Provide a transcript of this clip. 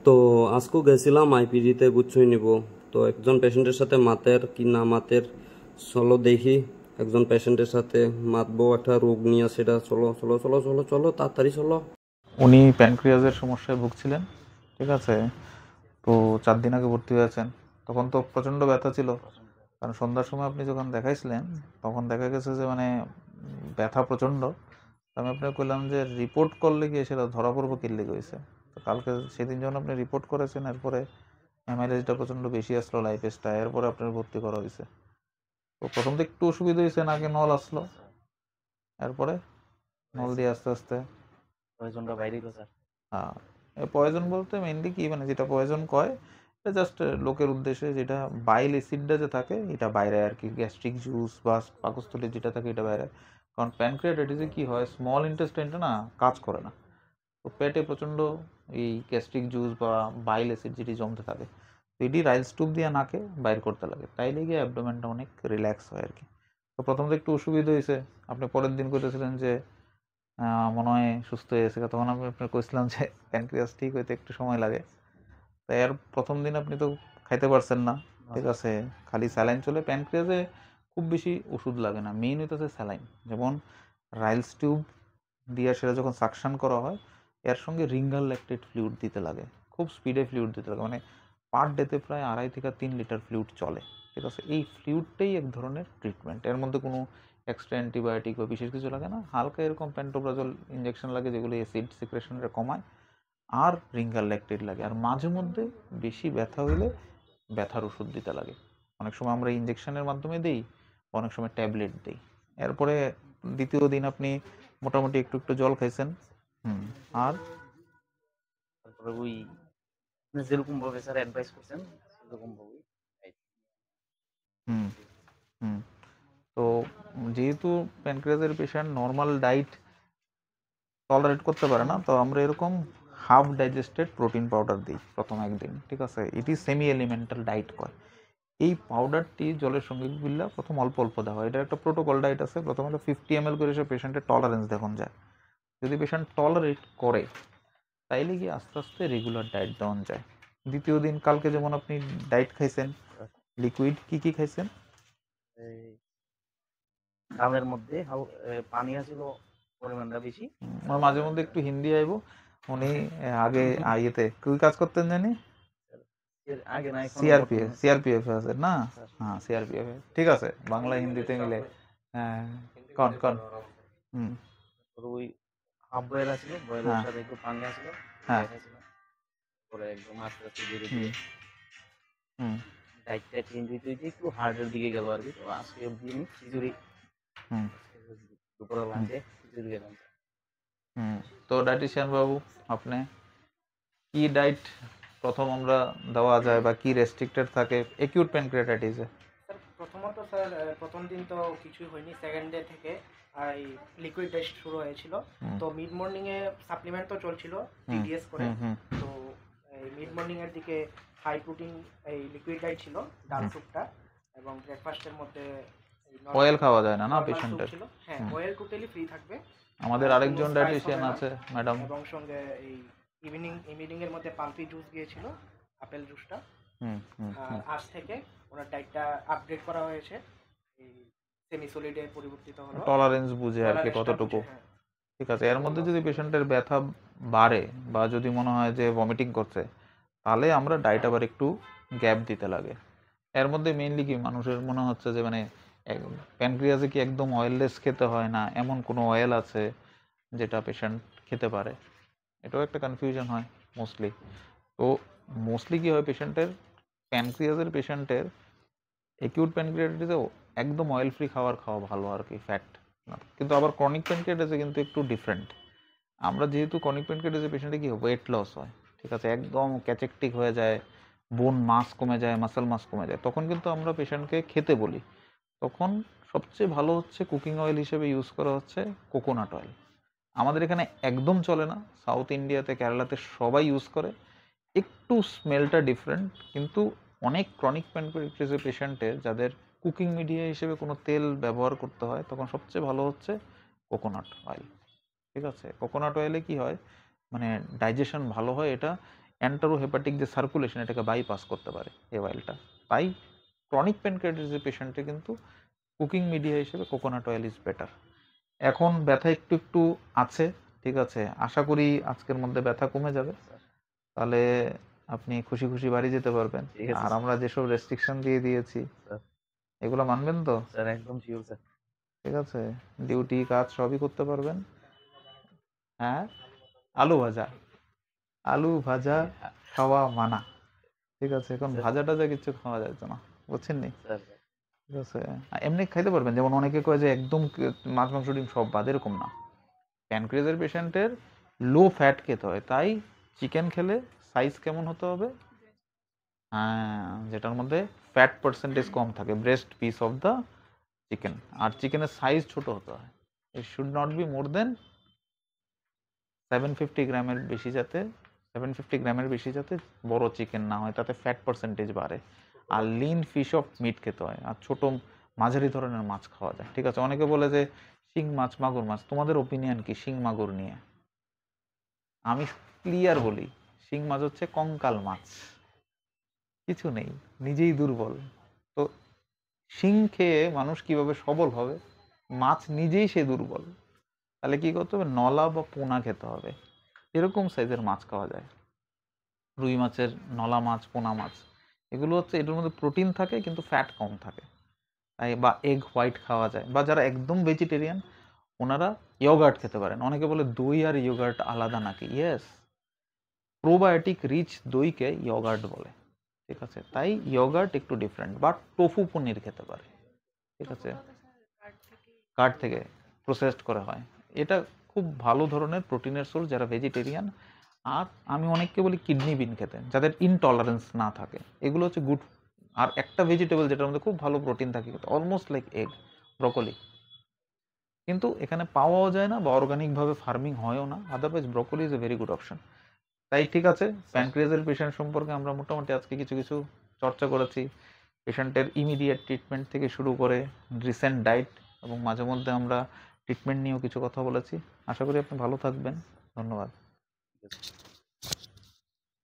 তো আজকেও গেছিলাম আইপিডিতে বুঝছই নিব। তো একজন পেশেন্টের সাথে মাতের কি না মাতের, চলো দেখি। একজন পেশেন্টের সাথে মাতবো, একটা রোগ নিয়ে, সেটা চলো চলো চলো চলো চলো তাড়াতাড়ি চলো। উনি প্যানক্রিয়াজের সমস্যায় ভুগছিলেন, ঠিক আছে। তো 4 দিন আগে ভর্তি হয়েছেন। তখন তো প্রচণ্ড ব্যথা ছিল, কারণ সন্ধ্যার সময় আপনি যখন দেখাইছিলেন তখন দেখা গেছে যে মানে ব্যথা প্রচণ্ড। আমি আপনাকে বললাম যে রিপোর্ট করলে গিয়ে সেটা ধরা পড়বো কি লেগে হয়েছে। তো কালকে সেদিন যখন আপনি রিপোর্ট করেছেন, এরপরে এমআইএলএসটা প্রচণ্ড বেশি আসলো, লাইফেসটা, এরপরে আপনার ভর্তি করা হয়েছে। তো প্রথম তো একটু অসুবিধা হয়েছে, নাকি নল আসলো, এরপরে নল দিয়ে আস্তে আস্তে প্রয়োজনটা বাইরে তো স্যার। হ্যাঁ, পয়জন বলতে মেইনলি কি, মানে যেটা পয়জন কয় এটা জাস্ট লোকের উদ্দেশ্যে, যেটা বাইল অ্যাসিডটা যে থাকে এটা বাইরে আর কি, গ্যাস্ট্রিক জুস বা পাকস্থলী যেটা থাকে এটা বাইরে। কারণ প্যানক্রিয়াটাইটিসে কি হয়, স্মল ইন্টেস্টাইনটা না কাজ করে না, তো পেটে প্রচণ্ড এই গ্যাস্ট্রিক জুস বা বাইল অ্যাসিড যেটি জমতে থাকে, তো এটি রাইলস টিউব দিয়ে নাকে বাইর করতে লাগে, তাইলে গিয়ে অ্যাবডোমেনটা অনেক রিল্যাক্স হয় আর কি। তো প্রথম তো একটু অসুবিধা হয়েছে, আপনি পরের দিন কইতেছিলেন যে মনে হয় সুস্থ হয়ে গেছে, তখন আমি আপনার কইছিলাম যে প্যানক্রিয়াস ঠিক হইতে একটু সময় লাগে। তাই আর প্রথম দিন আপনি তো খাইতে পারছেন না, ঠিক আছে, খালি স্যালাইন চলে। প্যানক্রিয়াসে খুব বেশি ওষুধ লাগে না, মেইন হইতেছে স্যালাইন। যেমন রাইলস টিউব দিয়ে সেটা যখন সাকশন করা হয়, এর সঙ্গে রিঙ্গাল ল্যাকটেট ফ্লুইড দিতে লাগে, খুব স্পিডে ফ্লুইড দিতে লাগে, মানে পার ডেতে প্রায় 2.5 থেকে 3 লিটার ফ্লুইড চলে, ঠিক আছে। এই ফ্লুইডটাই এক ধরনের ট্রিটমেন্ট, এর মধ্যে কোনো এক্সট্রা অ্যান্টিবায়োটিক বা বিশেষ কিছু লাগে না। হালকা এরকম প্যান্টোপ্রাজল ইঞ্জেকশন লাগে, যেগুলো অ্যাসিড সিক্রেশনটা কমায়, আর রিঙ্গাল ল্যাকটেট লাগে। আর মাঝে মধ্যে বেশি ব্যথা হইলে ব্যথার ওষুধ দিতে লাগে। অনেক সময় আমরা ইঞ্জেকশনের মাধ্যমে দিই, অনেক সময় ট্যাবলেট দিই। এরপরে দ্বিতীয় দিন আপনি মোটামুটি একটু একটু জল খাইছেন। আর তারপরে ওই যেরকম ভাবে স্যার অ্যাডভাইস করছেন সেরকম ভাবেই হুম হুম তো যেহেতু প্যানক্রিয়াসের পেশেন্ট নর্মাল ডাইট টলারেট করতে পারে না, তো আমরা এরকম হাফ ডাইজেস্টেড প্রোটিন পাউডার দিই প্রথম একদিন, ঠিক আছে। এটি সেমি এলিমেন্টাল ডাইট কয়। এই পাউডারটি জলের সঙ্গে গুললে প্রথম অল্প অল্প দেওয়া হয়, এটা একটা প্রোটোকল ডাইট আছে। প্রথমে 50 ml করে সে পেশেন্টের টলারেন্স দেখুন যায়। যদি পেশেন্ট টলারেট করে তাইলে গিয়ে আস্তে আস্তে রেগুলার ডাইট দেওয়া যায়। দ্বিতীয় দিন কালকে যেমন আপনি ডাইট খাইছেন, লিকুইড কি খাইছেন? ডালের মধ্যে পানি আছিল পরিমাণটা বেশি। আমার মাঝে মধ্যে একটু হিন্দি আইব। উনি আগে ইয়েতে কি কাজ করতেন জানি, আগে না সিআরপিএফ আছে না? হ্যাঁ, সিআরপিএফ, ঠিক আছে, বাংলা হিন্দিতে মিলে। হ্যাঁ, কন হুম ওই হাফ বয়েল আছিল, বয়েলের সাথে একটু পানি আছিল, হ্যাঁ পরে একদম আস্তে আস্তে ধীরে ধীরে ডাইটটা চেঞ্জ হইতে হইতে একটু হার্ডের দিকে গেল আর কি। তো আজকে অব্দি আমি খিচুড়ি, দুপুরে লাঞ্চে খিচুড়ি খেলাম। তো ডায়েটিশিয়ান বাবু, আপনি কি ডাইট প্রথম আমরা দেওয়া যায় বা কি রেস্ট্রিক্টেড থাকে অ্যাকিউট প্যানক্রিয়াটাইটিসে? স্যার প্রথমত স্যার প্রথম দিন তো কিছুই হয়নি, সেকেন্ড ডে থেকে এই লিকুইড টেস্ট শুরু হয়েছিল। তো মিড মর্নিং এ সাপ্লিমেন্ট তো চলছিল টিডিএস করে। তো এই মিড মর্নিং এর দিকে হাই প্রোটিন এই লিকুইড ডাইট ছিল, ডাল স্যুপটা, এবং ব্রেকফাস্টের মধ্যে অয়েল খাওয়া যায় না পেশেন্টের? হ্যাঁ, অয়েল টোটালি ফ্রি থাকবে। আমাদের আরেকজন ডায়েটিশিয়ান আছে ম্যাডাম, এবং সঙ্গে এই ইভিনিং এর মধ্যে পাম্পি জুস দিয়েছিল, আপেল জুসটা। আজ থেকে ওনার ডাইটটা আপডেট করা হয়েছে, এই সেমি সলিডে পরিবর্তিত হলো, টলারেন্স বুঝে আর কি কতটুকু, ঠিক আছে। এর মধ্যে যদি পেশেন্টের ব্যথা বাড়ে বা যদি মনে হয় যে ভমিটিং করছে, তাহলে আমরা ডাইট আবার একটু গ্যাপ দিতে লাগে। এর মধ্যে মেইনলি কি মানুষের মনে হচ্ছে যে মানে প্যানক্রিয়াসে কি একদম অয়েললেস খেতে হয় না, এমন কোনো অয়েল আছে যেটা পেশেন্ট খেতে পারে, এটাও একটা কনফিউশন হয় মোস্টলি। তো মোস্টলি কী হয়, প্যানক্রিয়াসের পেশেন্টের অ্যাকিউট প্যানক্রিয়াটাইটিসেও একদম অয়েল ফ্রি খাওয়া ভালো আর কি, ফ্যাট না। কিন্তু আবার ক্রনিক প্যানক্রিয়াটাইটিসে কিন্তু একটু ডিফারেন্ট। আমরা যেহেতু ক্রনিক প্যানক্রিয়াটাইটিসে পেশেন্টে কি ওয়েট লস হয়, ঠিক আছে, একদম ক্যাচেকটিক হয়ে যায়, বোন মাস কমে যায়, মাসেল মাস কমে যায়, তখন কিন্তু আমরা পেশেন্টকে খেতে বলি। তখন সবচেয়ে ভালো হচ্ছে কুকিং অয়েল হিসেবে ইউজ করা হচ্ছে কোকোনাট অয়েল। আমাদের এখানে একদম চলে না, সাউথ ইন্ডিয়াতে কেরালাতে সবাই ইউজ করে, একটু স্মেলটা ডিফারেন্ট। কিন্তু অনেক ক্রনিক প্যানক্রিয়াটাইটিসের পেশেন্টের যাদের কুকিং মিডিয়া হিসেবে কোনো তেল ব্যবহার করতে হয়, তখন সবচেয়ে ভালো হচ্ছে কোকোনাট অয়েল, ঠিক আছে। কোকোনাট অয়েলে কি হয়, মানে ডাইজেশন ভালো হয়, এটা এন্টারোহেপাটিক যে সার্কুলেশন এটাকে বাইপাস করতে পারে এই অয়েলটা। তাই ক্রনিক প্যানক্রিয়াটাইটিসের পেশেন্টে কিন্তু কুকিং মিডিয়া হিসেবে কোকোনাট অয়েল ইজ বেটার। এখন ব্যথা একটু একটু আছে, ঠিক আছে, আশা করি আজকের মধ্যে ব্যথা কমে যাবে, তাহলে আপনি খুশি খুশি বাড়ি যেতে পারবেন। ঠিক আছে আর আমরা যেসব রেস্ট্রিকশন দিয়ে দিয়েছি স্যার। এগুলো মানবেন তো? স্যার একদম শিওর স্যার। ঠিক আছে, ডিউটি কাজ সবই করতে পারবেন। হ্যাঁ, আলু ভাজা, আলু ভাজা খাওয়া মানা, ঠিক আছে, এখন ভাজা টাজা কিছু খাওয়া যাইত না, বুঝছেন নি? স্যার ঠিক আছে, এমনি খাইতে পারবেন, যেমন অনেকে কয় যে একদম মাছ মাংস ডিম সব বাদ, এরকম না। প্যানক্রিয়াসের পেশেন্টের লো ফ্যাট খেতে হয়, তাই চিকেন খেলে সাইজ কেমন হতে হবে? হ্যাঁ, যেটার মধ্যে ফ্যাট পার্সেন্টেজ কম থাকে, breast piece of the chicken. আর চিকেনের সাইজ ছোট হতে হয়, it should not be more than 750 গ্রামের বেশি, যাতে 750 গ্রামের বেশি যাতে বড় চিকেন না হয়, তাতে ফ্যাট পার্সেন্টেজ বাড়ে। আর লিন ফিশ অফ মিট খেতে হয়, আর ছোট মাঝারি ধরনের মাছ খাওয়া যায়। ঠিক আছে, অনেকে বলে যে শিং মাছ, মাগুর মাছ, তোমাদের ওপিনিয়ন কি শিং মাগুর নিয়ে? আমি ক্লিয়ার বলি, শিং মাছ হচ্ছে কঙ্কাল মাছ, কিছু নেই, নিজেই দুর্বল। তো শিং খেয়ে মানুষ কিভাবে সবল হবে? মাছ নিজেই সে দুর্বল, তাহলে কি করতে হবে? নলা বা পোনা খেতে হবে, এরকম সাইজের মাছ খাওয়া যায়। রুই মাছের নলা মাছ, পোনা মাছ, এগুলো হচ্ছে এটার মধ্যে প্রোটিন থাকে কিন্তু ফ্যাট কম থাকে, তাই। বা এগ হোয়াইট খাওয়া যায়, বা যারা একদম ভেজিটেরিয়ান ওনারা ইয়োগার্ট খেতে পারেন। অনেকে বলে দই আর ইয়োগার্ট আলাদা নাকি? ইয়েস, প্রোবায়োটিক রিচ দইকে ইয়োগার্ট বলে, ঠিক আছে, তাই ইয়োগার্ট একটু ডিফারেন্ট। বা টোফু পনির খেতে পারে, ঠিক আছে, কার্ড থেকে প্রসেসড করা হয়, এটা খুব ভালো ধরনের প্রোটিনের সোর্স যারা ভেজিটেরিয়ান। আর আমি অনেককে বলি কিডনি বিন খেতে, যাদের ইনটলারেন্স না থাকে, এগুলো হচ্ছে গুড। আর একটা ভেজিটেবল যেটার মধ্যে খুব ভালো প্রোটিন থাকে, অলমোস্ট লাইক এগ, ব্রকলি, কিন্তু এখানে পাওয়াও যায় না বা অর্গানিকভাবে ফার্মিং হয়ও না, otherwise broccoli is a very good option. তাই ঠিক আছে, প্যানক্রিয়াসের পেশেন্ট সম্পর্কে আমরা মোটামুটি আজকে কিছু কিছু চর্চা করেছি। পেশেন্টের ইমিডিয়েট ট্রিটমেন্ট থেকে শুরু করে রিসেন্ট ডায়েট, এবং মাঝে মধ্যে আমরা ট্রিটমেন্ট নিয়েও কিছু কথা বলেছি। আশা করি আপনি ভালো থাকবেন। ধন্যবাদ।